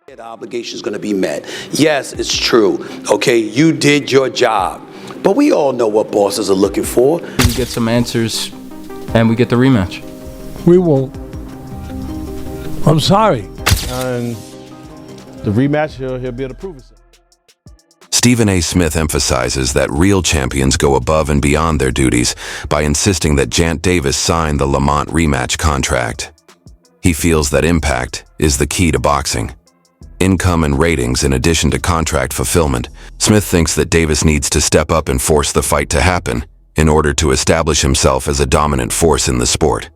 The obligation is going to be met. Yes, it's true. Okay, you did your job. But we all know what bosses are looking for. We get some answers, and we get the rematch. We won't. I'm sorry. And the rematch, he'll be able to prove himself. Stephen A. Smith emphasizes that real champions go above and beyond their duties by insisting that Gervonta Davis sign the Lamont rematch contract. He feels that impact is the key to boxing. Income and ratings in addition to contract fulfillment, Smith thinks that Davis needs to step up and force the fight to happen in order to establish himself as a dominant force in the sport.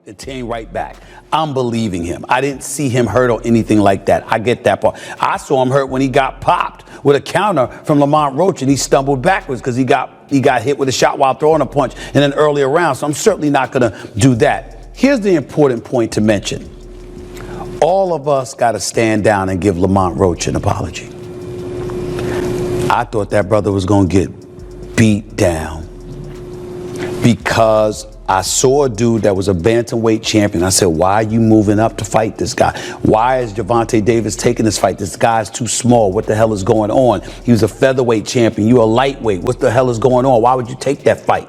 The team right back. I'm believing him. I didn't see him hurt or anything like that. I get that part. I saw him hurt when he got popped with a counter from Lamont Roach and he stumbled backwards because he got hit with a shot while throwing a punch in an earlier round. So I'm certainly not going to do that. Here's the important point to mention. All of us got to stand down and give Lamont Roach an apology. I thought that brother was going to get beat down because I saw a dude that was a bantamweight champion. I said, why are you moving up to fight this guy? Why is Gervonta Davis taking this fight? This guy's too small. What the hell is going on? He was a featherweight champion. You're a lightweight. What the hell is going on? Why would you take that fight?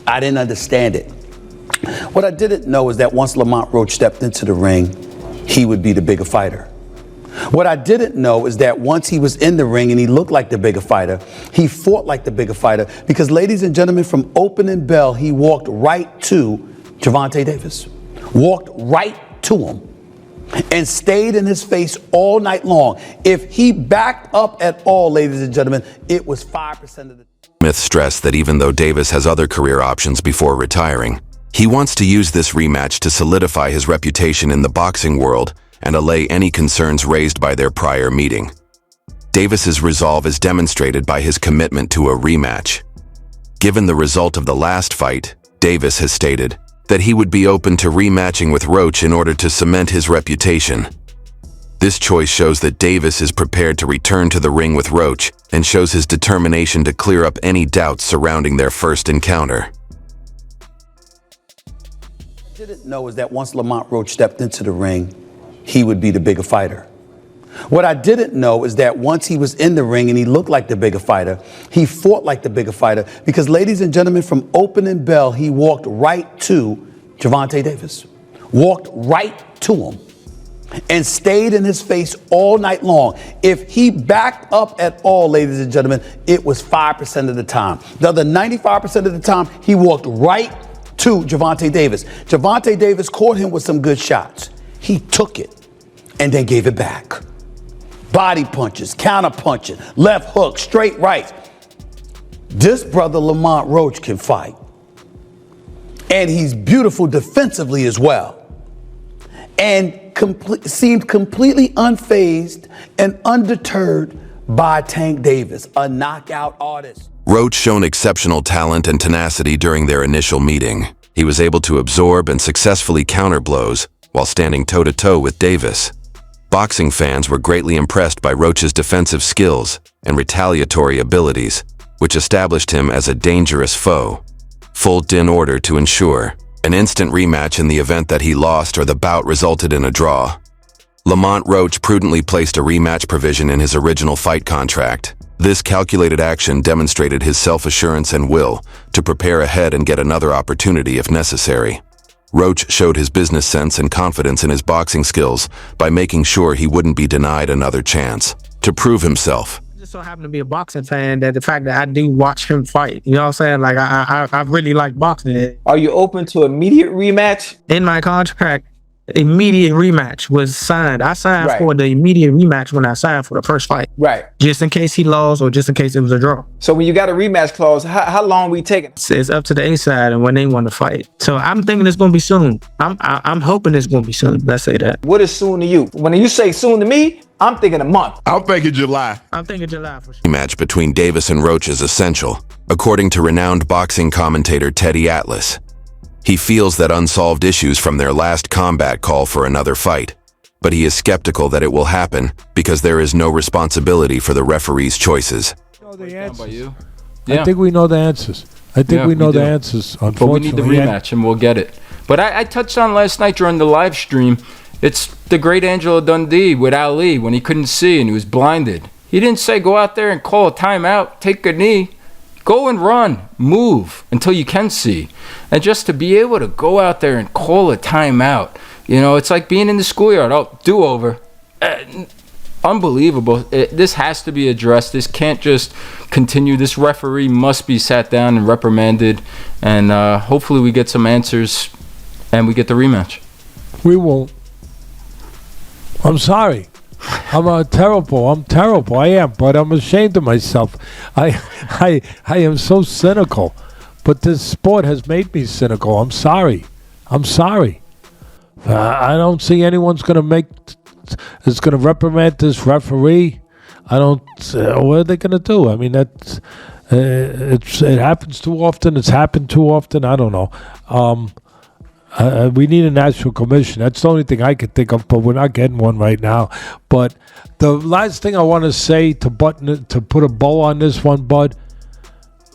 I didn't understand it. What I didn't know is that once Lamont Roach stepped into the ring, he would be the bigger fighter. What I didn't know is that once he was in the ring and he looked like the bigger fighter, he fought like the bigger fighter because, ladies and gentlemen, from opening bell, he walked right to Gervonta Davis. Walked right to him and stayed in his face all night long. If he backed up at all, ladies and gentlemen, it was 5% of the... Smith stressed that even though Davis has other career options before retiring, he wants to use this rematch to solidify his reputation in the boxing world and allay any concerns raised by their prior meeting. Davis's resolve is demonstrated by his commitment to a rematch. Given the result of the last fight, Davis has stated that he would be open to rematching with Roach in order to cement his reputation. This choice shows that Davis is prepared to return to the ring with Roach and shows his determination to clear up any doubts surrounding their first encounter. What I didn't know is that once Lamont Roach stepped into the ring, he would be the bigger fighter. What I didn't know is that once he was in the ring and he looked like the bigger fighter, he fought like the bigger fighter because, ladies and gentlemen, from opening bell, he walked right to Gervonta Davis. Walked right to him and stayed in his face all night long. If he backed up at all, ladies and gentlemen, it was 5% of the time. The other 95% of the time, he walked right to Gervonta Davis. Gervonta Davis caught him with some good shots. He took it and then gave it back. Body punches, counter punching, left hook, straight right. This brother Lamont Roach can fight. And he's beautiful defensively as well. And seemed completely unfazed and undeterred by Tank Davis, a knockout artist. Roach shown exceptional talent and tenacity during their initial meeting. He was able to absorb and successfully counter blows while standing toe-to-toe with Davis. Boxing fans were greatly impressed by Roach's defensive skills and retaliatory abilities, which established him as a dangerous foe. Full in order to ensure an instant rematch in the event that he lost or the bout resulted in a draw. Lamont Roach prudently placed a rematch provision in his original fight contract. This calculated action demonstrated his self-assurance and will to prepare ahead and get another opportunity if necessary. Roach showed his business sense and confidence in his boxing skills by making sure he wouldn't be denied another chance to prove himself. I just so happen to be a boxing fan that the fact that I do watch him fight, you know what I'm saying? Like, I really like boxing. Are you open to immediate rematch? In my contract, immediate rematch was signed. I signed for the immediate rematch when I signed for the first fight. Right. Just in case he lost or just in case it was a draw. So when you got a rematch clause, how long we taking? It's up to the A side and when they want to fight. So I'm thinking it's going to be soon. I'm hoping it's going to be soon. Let's say that. What is soon to you? When you say soon to me, I'm thinking a month. I'm thinking July. I'm thinking July for sure. Rematch between Davis and Roach is essential, according to renowned boxing commentator Teddy Atlas. He feels that unsolved issues from their last combat call for another fight, but he is skeptical that it will happen because there is no responsibility for the referee's choices. I Yeah. think we know the answers. I think we know the answers, unfortunately. But we need the rematch, and we'll get it. But I touched on last night during the live stream, It's the great Angelo Dundee with Ali when he couldn't see and he was blinded. He didn't say go out there and call a timeout, take a knee. Go and run, move until you can see. And just to be able to go out there and call a timeout, it's like being in the schoolyard. Oh, do over. Unbelievable. This has to be addressed. This can't just continue. This referee must be sat down and reprimanded. And hopefully we get some answers and we get the rematch. We won't. I'm sorry. I'm terrible. I am, but I'm ashamed of myself. I am so cynical. But this sport has made me cynical. I'm sorry. I don't see anyone's going to reprimand this referee. What are they going to do? I mean, it happens too often. It's happened too often. I don't know. We need a national commission. That's the only thing I could think of, but we're not getting one right now. But the last thing I want to say to put a bow on this one, Bud,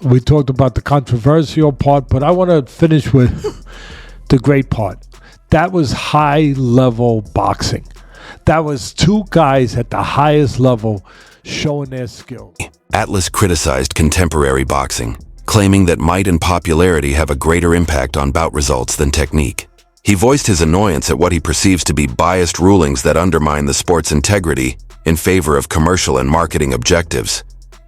we talked about the controversial part, but I want to finish with the great part. That was high-level boxing. That was two guys at the highest level showing their skill. Atlas criticized contemporary boxing, claiming that might and popularity have a greater impact on bout results than technique. He voiced his annoyance at what he perceives to be biased rulings that undermine the sport's integrity in favor of commercial and marketing objectives.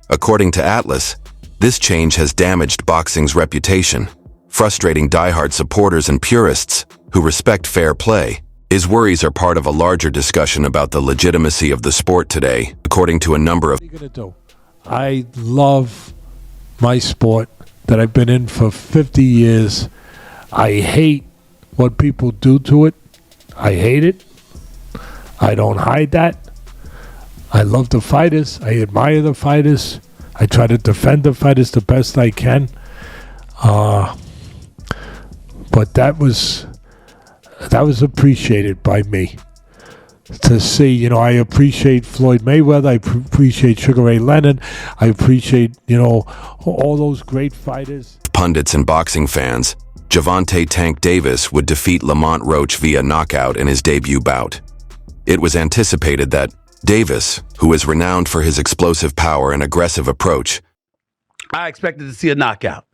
According to Atlas, this change has damaged boxing's reputation, frustrating diehard supporters and purists who respect fair play. His worries are part of a larger discussion about the legitimacy of the sport today, according to a number of... What are you going to do? I love my sport that I've been in for 50 years. I hate what people do to it. I hate it. I don't hide that. I love the fighters. I admire the fighters. I try to defend the fighters the best I can. But that was appreciated by me. To see, I appreciate Floyd Mayweather. I appreciate Sugar Ray Leonard. I appreciate, all those great fighters. Pundits and boxing fans, Gervonta Tank Davis would defeat Lamont Roach via knockout in his debut bout. It was anticipated that Davis, who is renowned for his explosive power and aggressive approach, I expected to see a knockout.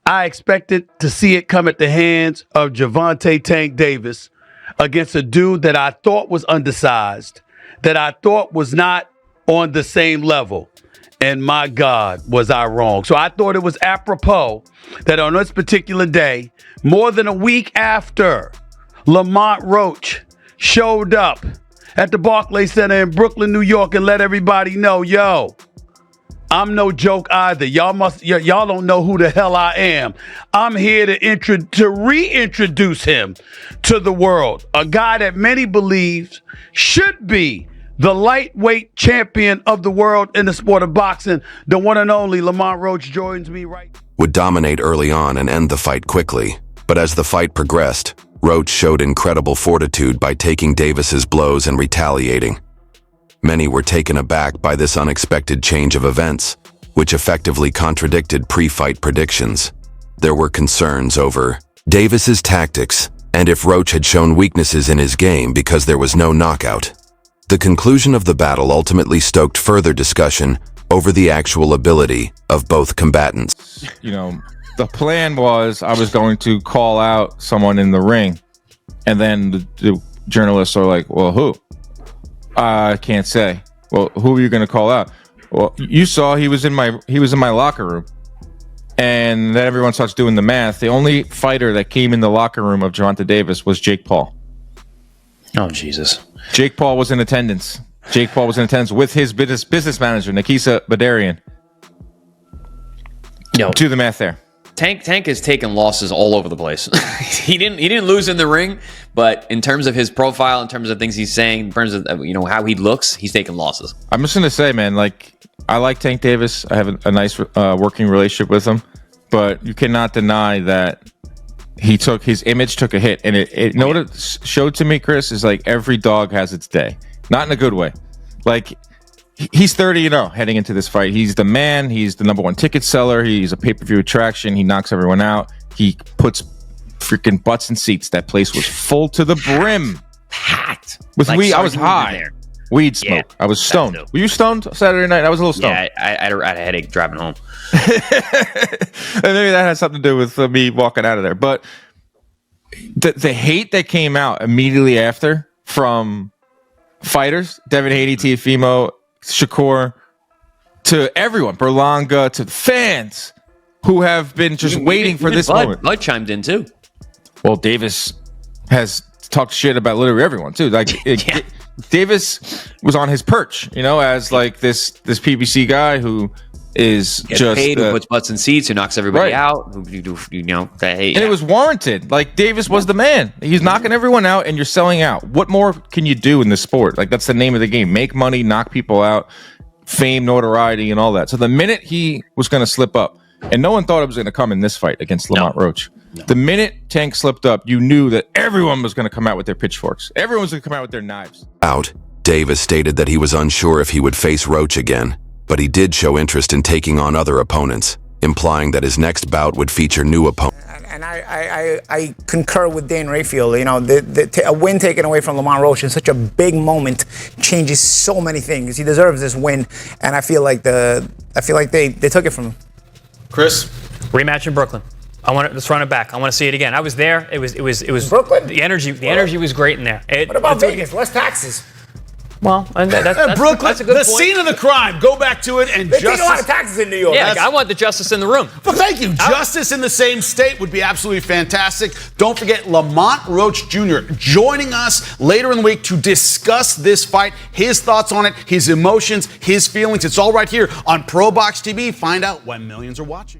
I expected to see it come at the hands of Gervonta Tank Davis against a dude that I thought was undersized, that I thought was not on the same level. And my God, was I wrong. So I thought it was apropos that on this particular day, more than a week after Lamont Roach showed up at the Barclays Center in Brooklyn, New York, and let everybody know, yo, I'm no joke either. Y'all don't know who the hell I am. I'm here to reintroduce him to the world. A guy that many believe should be the lightweight champion of the world in the sport of boxing. The one and only Lamont Roach joins me right. would dominate early on and end the fight quickly. But as the fight progressed, Roach showed incredible fortitude by taking Davis's blows and retaliating. Many were taken aback by this unexpected change of events, which effectively contradicted pre-fight predictions. There were concerns over Davis's tactics and if Roach had shown weaknesses in his game because there was no knockout. The conclusion of the battle ultimately stoked further discussion over the actual ability of both combatants. The plan was I was going to call out someone in the ring, and then the journalists are like, well, who? I can't say. Well, who are you going to call out? Well, you saw he was in my locker room. And then everyone starts doing the math. The only fighter that came in the locker room of Gervonta Davis was Jake Paul. Oh, Jesus. Jake Paul was in attendance. Jake Paul was in attendance with his business manager, Nikisa Badarian. Do the math there. Tank has taken losses all over the place. He didn't lose in the ring, but in terms of his profile, in terms of things he's saying, in terms of how he looks, he's taken losses. I'm just gonna say, man, I like Tank Davis. I have a nice working relationship with him, but you cannot deny that his image took a hit, and it you know what it showed to me, Chris, is every dog has its day, not in a good way. He's 30-0 heading into this fight. He's the man. He's the number one ticket seller. He's a pay-per-view attraction. He knocks everyone out. He puts freaking butts in seats. That place was full to the brim. packed. With Like weed, I was sardines in high. there. Weed smoke. I was stoned. too. Were you stoned Saturday night? I was a little stoned. Yeah, I had a headache driving home. And maybe that has something to do with me walking out of there. But the hate that came out immediately after from fighters, Devin Haney, Teofimo, Shakur, to everyone, Berlanga, to the fans who have been just waiting for this moment. Bud chimed in too. Well, Davis has talked shit about literally everyone too. Like Davis was on his perch, as like this PBC guy who is Gets just paid, who puts butts in seats, who knocks everybody Right. out, who that hate. and it was warranted. Like Davis was the man. He's knocking everyone out, and you're selling out. What more can you do in this sport? Like that's the name of the game: make money, knock people out, fame, notoriety, and all that. So the minute he was going to slip up, and no one thought it was going to come in this fight against Lamont Roach. The minute Tank slipped up, you knew that everyone was going to come out with their pitchforks. Everyone was going to come out with their knives. Out, Davis stated that he was unsure if he would face Roach again, but he did show interest in taking on other opponents, implying that his next bout would feature new opponents. And I concur with Dan Rayfield. A win taken away from Lamont Roach in such a big moment changes so many things. He deserves this win, and I feel like they took it from him. Chris, rematch in Brooklyn. Let's run it back. I want to see it again. I was there. It was Brooklyn. The energy was great in there. What about Vegas? Less taxes. Well, and that's Brooklyn, that's a good the point. scene of the crime. Go back to it and They take a lot of justice. taxes in New York. Yeah, I want the justice in the room. Well, thank you. Justice in the same state would be absolutely fantastic. Don't forget Lamont Roach Jr. joining us later in the week to discuss this fight, his thoughts on it, his emotions, his feelings. It's all right here on Pro Box TV. Find out when millions are watching.